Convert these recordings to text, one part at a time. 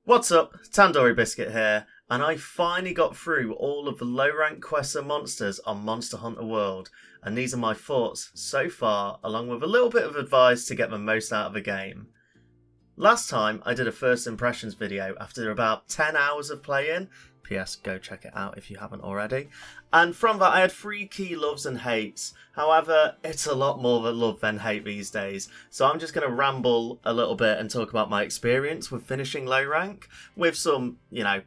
What's up? Tandoori Biscuit here, and I finally got through all of the low rank quests and monsters on Monster Hunter World, and these are my thoughts so far, along with a little bit of advice to get the most out of the game. Last time I did a first impressions video after about 10 hours of playing. PS, go check it out if you haven't already. And from that I had 3 key loves and hates. However, it's a lot more of a love than hate these days. So I'm just going to ramble a little bit and talk about my experience with finishing low rank. With some,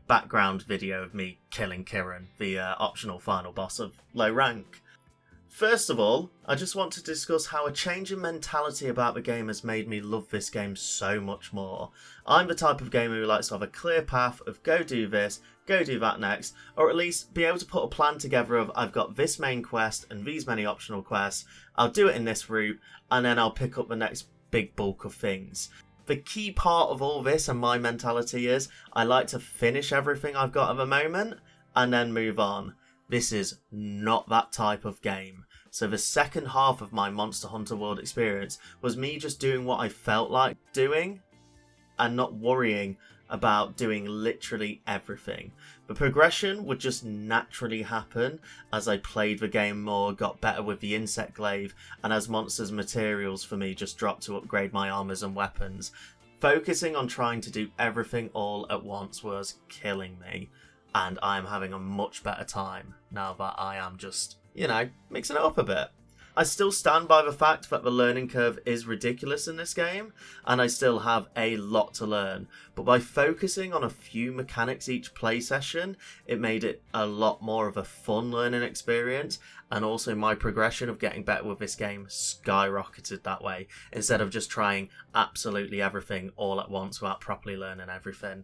background video of me killing Kiran, the optional final boss of low rank. First of all, I just want to discuss how a change in mentality about the game has made me love this game so much more. I'm the type of gamer who likes to have a clear path of go do this, go do that next, or at least be able to put a plan together of I've got this main quest and these many optional quests, I'll do it in this route, and then I'll pick up the next big bulk of things. The key part of all this and my mentality is I like to finish everything I've got at the moment and then move on. This is not that type of game. So the second half of my Monster Hunter World experience was me just doing what I felt like doing and not worrying about doing literally everything. The progression would just naturally happen as I played the game more, got better with the insect glaive, and as monsters' materials for me just dropped to upgrade my armors and weapons. Focusing on trying to do everything all at once was killing me, and I am having a much better time now that I am just mixing it up a bit. I still stand by the fact that the learning curve is ridiculous in this game, and I still have a lot to learn, but by focusing on a few mechanics each play session, it made it a lot more of a fun learning experience, and also my progression of getting better with this game skyrocketed that way, instead of just trying absolutely everything all at once without properly learning everything.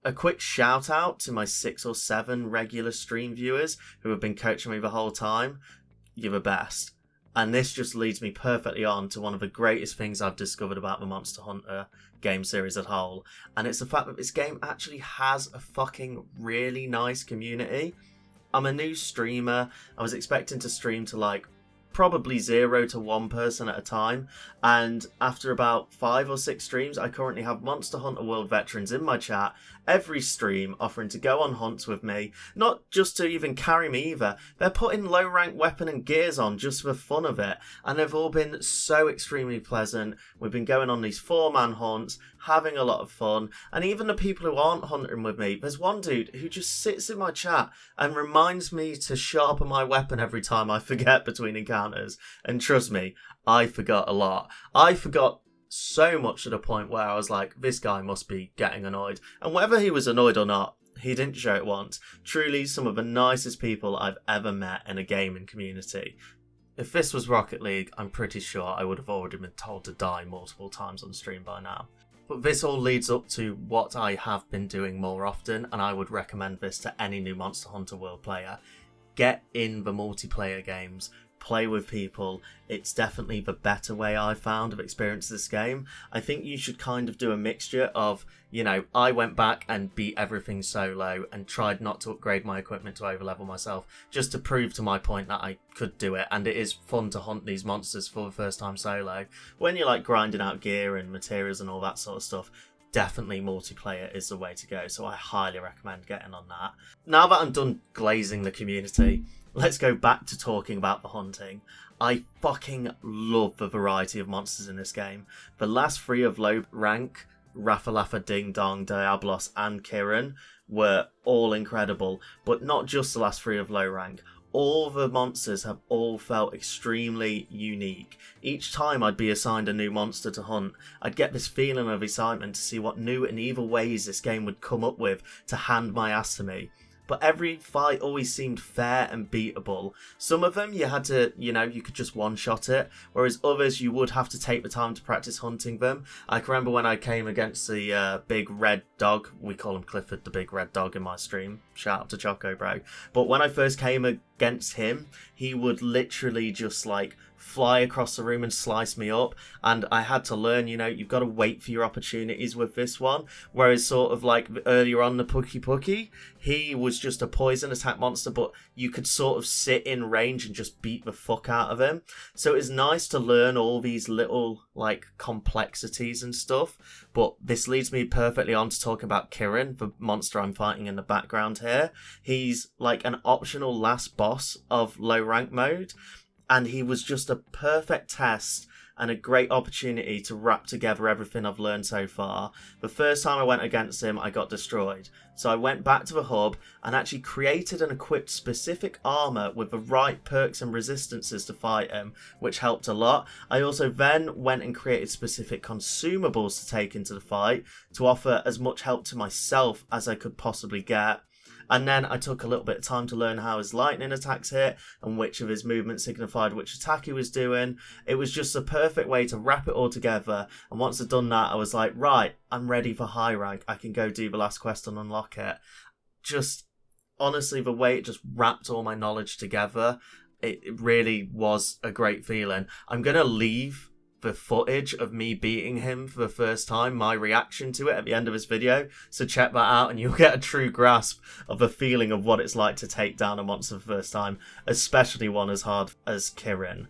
A quick shout out to my 6 or 7 regular stream viewers who have been coaching me the whole time. You're the best. And this just leads me perfectly on to one of the greatest things I've discovered about the Monster Hunter game series as a whole. And it's the fact that this game actually has a fucking really nice community. I'm a new streamer. I was expecting to stream to probably 0 to 1 person at a time, and after about 5 or 6 streams I currently have Monster Hunter World veterans in my chat every stream offering to go on hunts with me, not just to even carry me either. They're putting low rank weapon and gears on just for fun of it, and they've all been so extremely pleasant. We've been going on these 4-man hunts, having a lot of fun, and even the people who aren't hunting with me, there's one dude who just sits in my chat and reminds me to sharpen my weapon every time I forget between encounters. And trust me, I forgot a lot. I forgot so much to the point where I was like, this guy must be getting annoyed. And whether he was annoyed or not, he didn't show it once. Truly some of the nicest people I've ever met in a gaming community. If this was Rocket League, I'm pretty sure I would have already been told to die multiple times on stream by now. But this all leads up to what I have been doing more often, and I would recommend this to any new Monster Hunter World player. Get in the multiplayer games. Play with people. It's definitely the better way I found of experiencing this game. I think you should kind of do a mixture of, I went back and beat everything solo and tried not to upgrade my equipment to overlevel myself, just to prove to my point that I could do it, and it is fun to hunt these monsters for the first time solo. When you're grinding out gear and materials and all that sort of stuff, definitely multiplayer is the way to go, so I highly recommend getting on that. Now that I'm done glazing the community, let's go back to talking about the hunting. I fucking love the variety of monsters in this game. The last 3 of low rank, Rafalafa, Ding Dong, Diablos and Kiran, were all incredible, but not just the last 3 of low rank. All the monsters have all felt extremely unique. Each time I'd be assigned a new monster to hunt, I'd get this feeling of excitement to see what new and evil ways this game would come up with to hand my ass to me. But every fight always seemed fair and beatable. Some of them you had to, you could just one-shot it, whereas others you would have to take the time to practice hunting them. I can remember when I came against the big red dog, we call him Clifford, the big red dog in my stream. shout out to Choco Bro. But when I first came against him, he would literally just like fly across the room and slice me up, and I had to learn, you know, you've got to wait for your opportunities with this one. Whereas sort of like earlier on the Pookie, he was just a poison attack monster, but you could sort of sit in range and just beat the fuck out of him. So it's nice to learn all these little like complexities and stuff. But this leads me perfectly on to talk about Kirin, the monster I'm fighting in the background here. He's like an optional last boss of low rank mode, and he was just a perfect test and a great opportunity to wrap together everything I've learned so far. The first time I went against him, I got destroyed. So I went back to the hub and actually created and equipped specific armor with the right perks and resistances to fight him, which helped a lot. I also then went and created specific consumables to take into the fight to offer as much help to myself as I could possibly get. And then I took a little bit of time to learn how his lightning attacks hit and which of his movements signified which attack he was doing. It was just a perfect way to wrap it all together. And once I'd done that, I was like, right, I'm ready for high rank. I can go do the last quest and unlock it. Just honestly, the way it just wrapped all my knowledge together, it really was a great feeling. I'm going to leave the footage of me beating him for the first time, my reaction to it at the end of this video, so check that out and you'll get a true grasp of the feeling of what it's like to take down a monster for the first time, especially one as hard as Kirin.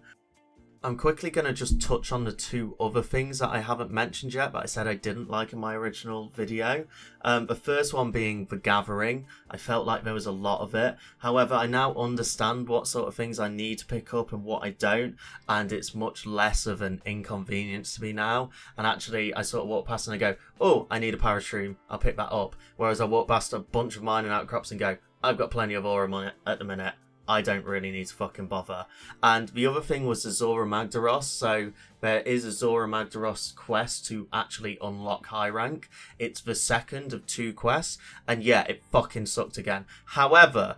I'm quickly going to just touch on the two other things that I haven't mentioned yet, but I said I didn't like in my original video. The first one being the gathering. I felt like there was a lot of it. However, I now understand what sort of things I need to pick up and what I don't, and it's much less of an inconvenience to me now. And actually, I sort of walk past and I go, oh, I need a Parashroom, I'll pick that up. Whereas I walk past a bunch of mining outcrops and go, I've got plenty of ore at the minute. I don't really need to fucking bother. And the other thing was Azora Magdaros. So there is a Azora Magdaros quest to actually unlock high rank. It's the second of 2 quests. And yeah, it fucking sucked again. However,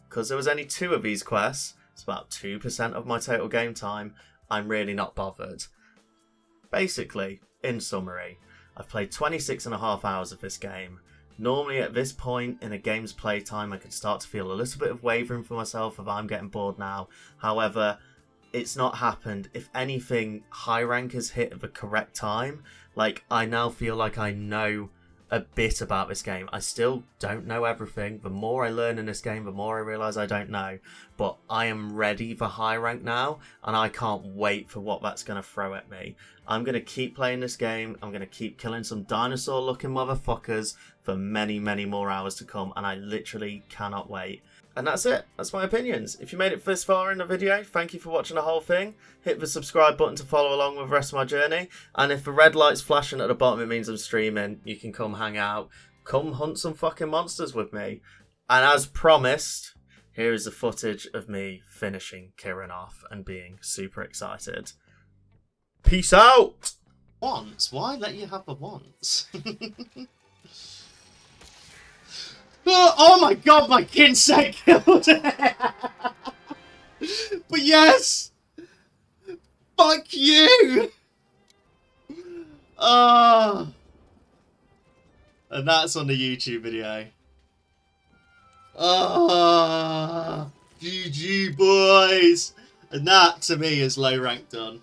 because there was only 2 of these quests, it's about 2% of my total game time, I'm really not bothered. Basically, in summary, I've played 26.5 hours of this game. Normally at this point in a game's playtime I could start to feel a little bit of wavering for myself if I'm getting bored now. However, it's not happened. If anything, high rank has hit at the correct time. Like, I now feel like I know a bit about this game. I still don't know everything. The more I learn in this game, the more I realise I don't know. But I am ready for high rank now, and I can't wait for what that's going to throw at me. I'm going to keep playing this game. I'm going to keep killing some dinosaur-looking motherfuckers for many, many more hours to come, and I literally cannot wait. And that's it. That's my opinions. If you made it this far in the video, thank you for watching the whole thing. Hit the subscribe button to follow along with the rest of my journey. And if the red light's flashing at the bottom, it means I'm streaming. You can come hang out. Come hunt some fucking monsters with me. And as promised, here is the footage of me finishing Kirin off and being super excited. Peace out! Once? Why let you have the once? Oh my god, my Kinsei killed it! But yes! Fuck you! And that's on the YouTube video. GG boys! And that to me is low rank done.